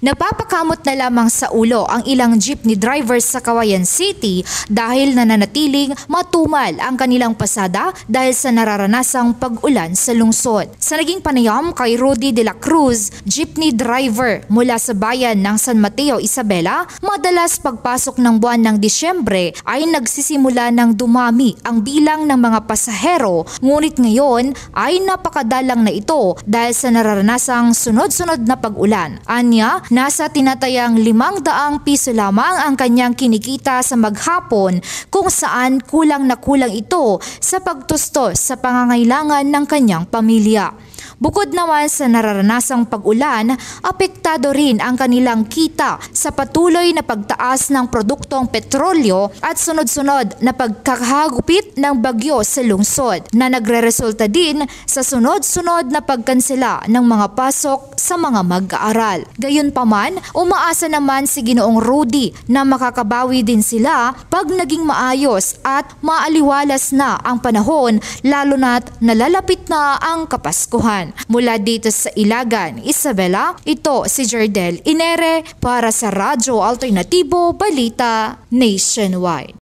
Napapakamot na lamang sa ulo ang ilang jeepney drivers sa Cauayan City dahil nananatiling matumal ang kanilang pasada dahil sa nararanasang pag-ulan sa lungsod. Sa naging panayam kay Rudy de la Cruz, jeepney driver mula sa bayan ng San Mateo, Isabela, madalas pagpasok ng buwan ng Disyembre ay nagsisimula ng dumami ang bilang ng mga pasahero, ngunit ngayon ay napakadalang na ito dahil sa nararanasang sunod-sunod na pag-ulan. Anya, nasa tinatayang 500 piso lamang ang kanyang kinikita sa maghapon kung saan kulang na kulang ito sa pagtustos sa pangangailangan ng kanyang pamilya. Bukod naman sa nararanasang pag-ulan, apektado rin ang kanilang kita sa patuloy na pagtaas ng produktong petrolyo at sunod-sunod na pagkakahagupit ng bagyo sa lungsod na nagreresulta din sa sunod-sunod na pagkansela ng mga pasok sa mga mag-aaral. Gayunpaman, umaasa naman si Ginoong Rudy na makakabawi din sila pag naging maayos at maaliwalas na ang panahon, lalo na't nalalapit na ang Kapaskuhan. Mula dito sa Ilagan, Isabela, ito si Jardel Inere para sa Radyo Alternatibo Balita Nationwide.